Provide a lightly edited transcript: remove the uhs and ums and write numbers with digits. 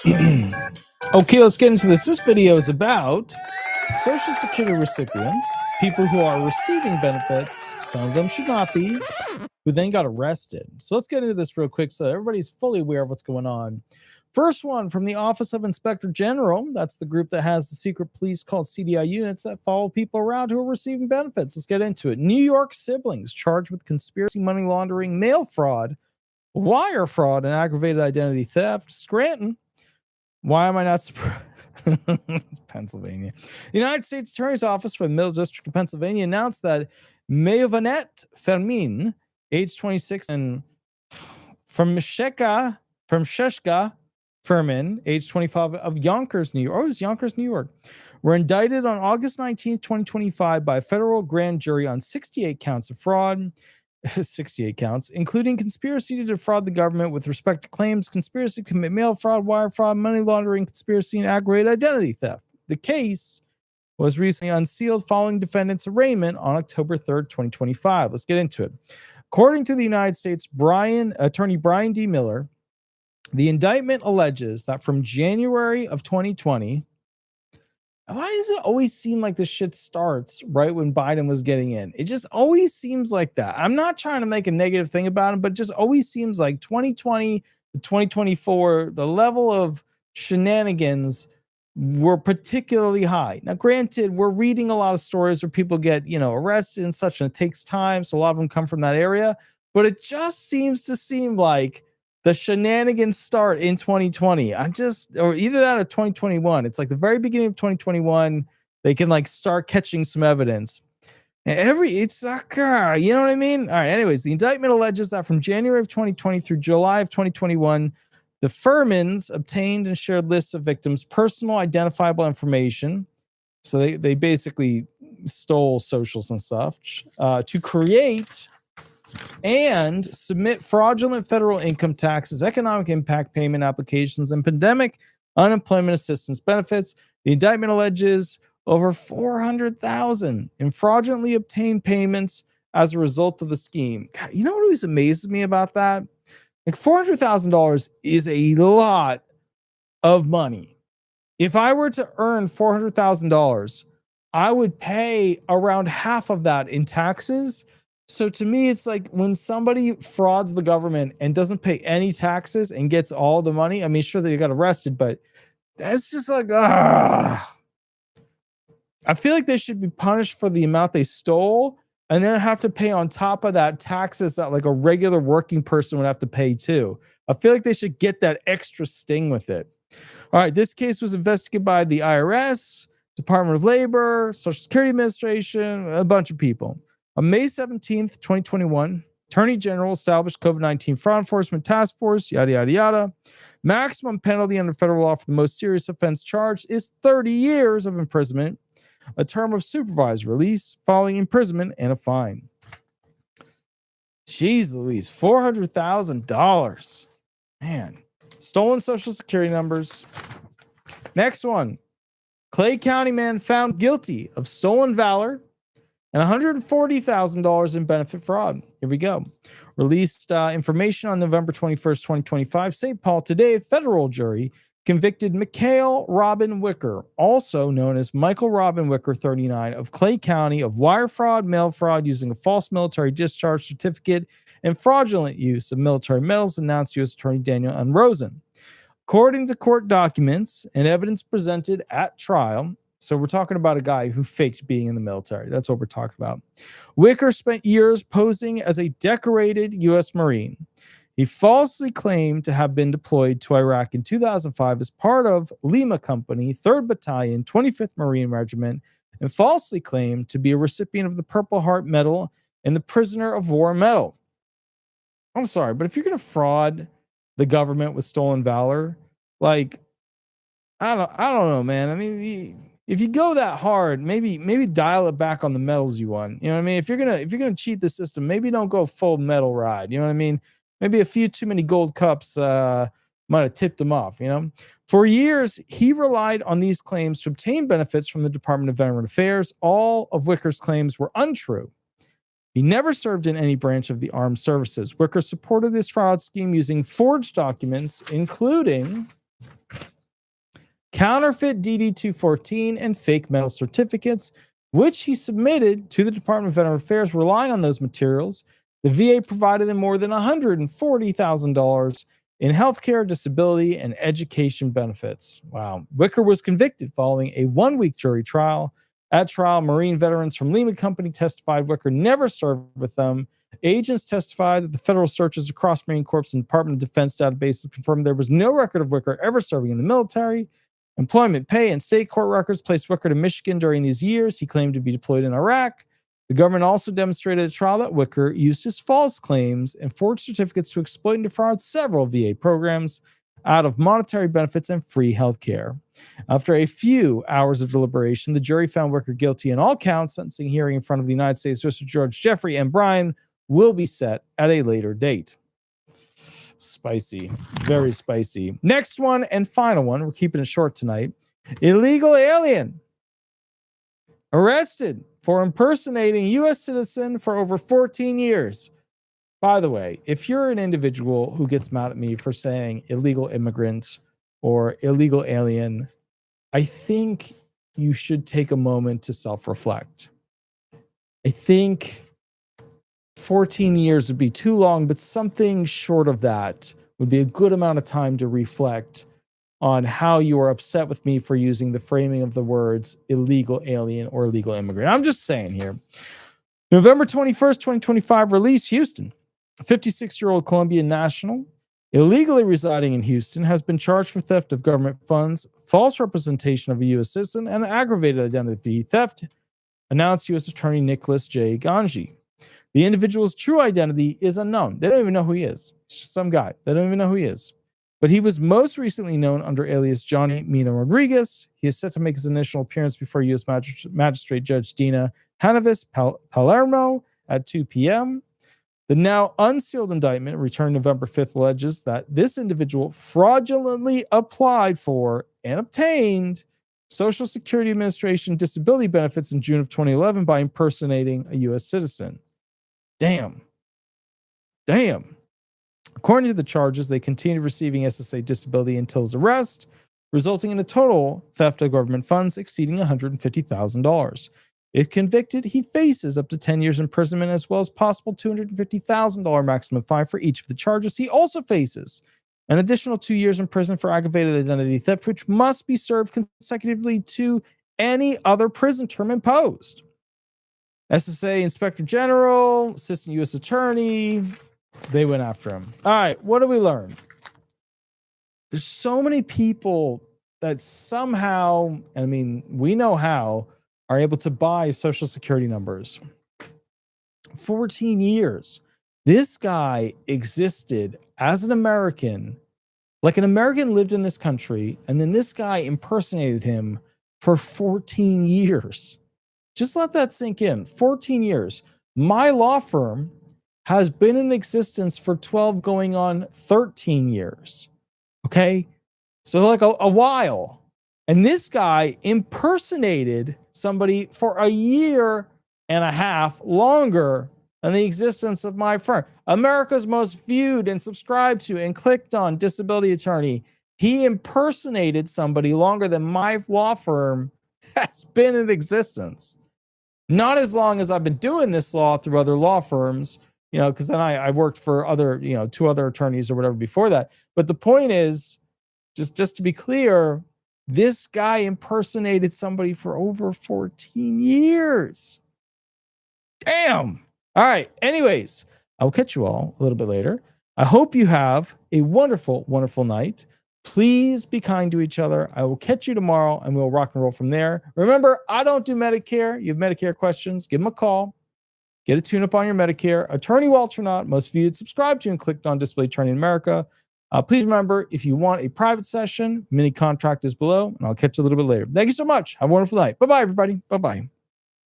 Okay, let's get into this. This video is about Social Security recipients, people who are receiving benefits, some of them should not be, who then got arrested. So let's get into this real quick so everybody's fully aware of what's going on. First one from the Office of Inspector General. That's the group that has the secret police called CDI units that follow people around who are receiving benefits. Let's get into it. New York siblings charged with conspiracy, money laundering, mail fraud, wire fraud, and aggravated identity theft. Scranton. Why am I not surprised? Pennsylvania. The United States Attorney's Office for the Middle District of Pennsylvania announced that Mayovanet Fermin, age 26, and from Sheshka Furman, age 25, of Yonkers, New York. Oh, it's Yonkers, New York. Were indicted on August 19th, 2025 by a federal grand jury on 68 counts of fraud. 68 counts, including conspiracy to defraud the government with respect to claims, conspiracy to commit mail fraud, wire fraud, money laundering, conspiracy, and aggravated identity theft. The case was recently unsealed following defendant's arraignment on October 3rd, 2025. Let's get into it. According to the United States Attorney Brian D. Miller, the indictment alleges that from January of 2020, why does it always seem like this shit starts right when Biden was getting in? It just always seems like that. I'm not trying to make a negative thing about him, but it just always seems like 2020 to 2024, the level of shenanigans were particularly high. Now, granted, we're reading a lot of stories where people get, arrested and such, and it takes time. So a lot of them come from that area, but it just seems to seem like the shenanigans start in 2020. Or either that or 2021. It's like the very beginning of 2021, they can start catching some evidence. And it's like, you know what I mean? All right. Anyways, the indictment alleges that from January of 2020 through July of 2021, the Furmans obtained and shared lists of victims' personal identifiable information. So they basically stole socials and stuff to create and submit fraudulent federal income taxes, economic impact payment applications, and pandemic unemployment assistance benefits. The indictment alleges over $400,000 in fraudulently obtained payments as a result of the scheme. God, you know what always amazes me about that? Like $400,000 is a lot of money. If I were to earn $400,000, I would pay around half of that in taxes. So to me, it's like when somebody frauds the government and doesn't pay any taxes and gets all the money. I mean, sure that you got arrested, but that's just like, I feel like they should be punished for the amount they stole and then have to pay on top of that taxes that like a regular working person would have to pay too. I feel like they should get that extra sting with it. All right, this case was investigated by the IRS, Department of Labor, Social Security Administration, a bunch of people. On May 17th, 2021, Attorney General established COVID-19 fraud enforcement task force, yada, yada, yada. Maximum penalty under federal law for the most serious offense charged is 30 years of imprisonment, a term of supervised release following imprisonment, and a fine. Jeez Louise, $400,000. Man, stolen Social Security numbers. Next one. Clay County man found guilty of stolen valor and $140,000 in benefit fraud. Here we go. Released information on November 21st, 2025. St. Paul Today, federal jury convicted Mikhail Robin Wicker, also known as Michael Robin Wicker, 39, of Clay County of wire fraud, mail fraud using a false military discharge certificate, and fraudulent use of military medals, announced U.S. Attorney Daniel N. Rosen. According to court documents and evidence presented at trial, so we're talking about a guy who faked being in the military. That's what we're talking about. Wicker spent years posing as a decorated U.S. Marine. He falsely claimed to have been deployed to Iraq in 2005 as part of Lima Company, 3rd Battalion, 25th Marine Regiment, and falsely claimed to be a recipient of the Purple Heart Medal and the Prisoner of War Medal. I'm sorry, but if you're going to fraud the government with stolen valor, like, I don't know, man. I mean, if you go that hard, maybe dial it back on the medals you won. You know what I mean? If you're gonna cheat the system, maybe don't go full medal ride. You know what I mean? Maybe a few too many gold cups might have tipped him off. You know, for years he relied on these claims to obtain benefits from the Department of Veteran Affairs. All of Wicker's claims were untrue. He never served in any branch of the armed services. Wicker supported this fraud scheme using forged documents, including counterfeit DD-214, and fake medical certificates, which he submitted to the Department of Veterans Affairs. Relying on those materials, the VA provided him more than $140,000 in healthcare, disability, and education benefits. Wow. Wicker was convicted following a one-week jury trial. At trial, Marine veterans from Lehman Company testified Wicker never served with them. Agents testified that the federal searches across Marine Corps and Department of Defense databases confirmed there was no record of Wicker ever serving in the military. Employment, pay, and state court records placed Wicker in Michigan during these years. He claimed to be deployed in Iraq. The government also demonstrated at trial that Wicker used his false claims and forged certificates to exploit and defraud several VA programs out of monetary benefits and free health care. After a few hours of deliberation, the jury found Wicker guilty in all counts. Sentencing hearing in front of the United States District Judge Jeffrey M. Bryan will be set at a later date. Spicy, very spicy. Next one and final one, we're keeping it short tonight. Illegal alien arrested for impersonating U.S. citizen for over 14 years. By the way, if you're an individual who gets mad at me for saying illegal immigrant or illegal alien, I think you should take a moment to self-reflect. I think 14 years would be too long, but something short of that would be a good amount of time to reflect on how you are upset with me for using the framing of the words illegal alien or illegal immigrant. I'm just saying here. November 21st, 2025, release Houston. A 56-year-old Colombian national illegally residing in Houston has been charged for theft of government funds, false representation of a U.S. citizen, and aggravated identity theft, announced U.S. Attorney Nicholas J. Ganji. The individual's true identity is unknown. They don't even know who he is. It's just some guy. They don't even know who he is. But he was most recently known under alias Johnny Mina Rodriguez. He is set to make his initial appearance before U.S. Magistrate Judge Dina Hanavis Palermo at 2 p.m. The now unsealed indictment, returned November 5th, alleges that this individual fraudulently applied for and obtained Social Security Administration disability benefits in June of 2011 by impersonating a U.S. citizen. Damn. According to the charges, they continued receiving SSA disability until his arrest, resulting in a total theft of government funds exceeding $150,000. If convicted, he faces up to 10 years imprisonment as well as possible $250,000 maximum fine for each of the charges. He also faces an additional 2 years in prison for aggravated identity theft, which must be served consecutively to any other prison term imposed. SSA Inspector General, Assistant U.S. Attorney, they went after him. All right, what do we learn? There's so many people that somehow, I mean, we know how, are able to buy Social Security numbers. 14 years. This guy existed as an American, like an American lived in this country, and then this guy impersonated him for 14 years. Just let that sink in. 14 years. My law firm has been in existence for 12 going on 13 years. Okay? So like a while. And this guy impersonated somebody for a year and a half longer than the existence of my firm. America's most viewed and subscribed to and clicked on disability attorney. He impersonated somebody longer than my law firm has been in existence. Not as long as I've been doing this law through other law firms, you know, because then I worked for other, you know, 2 other attorneys or whatever before that. But the point is, just to be clear, this guy impersonated somebody for over 14 years. Damn. All right. Anyways, I will catch you all a little bit later. I hope you have a wonderful, wonderful night. Please be kind to each other. I will catch you tomorrow and we'll rock and roll from there. Remember, I don't do Medicare. You have Medicare questions, give them a call. Get a tune-up on your Medicare. Attorney Walter Hnot, most viewed, subscribe to and clicked on Disability Attorney in America. Please remember, if you want a private session, mini contract is below, and I'll catch you a little bit later. Thank you so much. Have a wonderful night. Bye-bye, everybody. Bye-bye.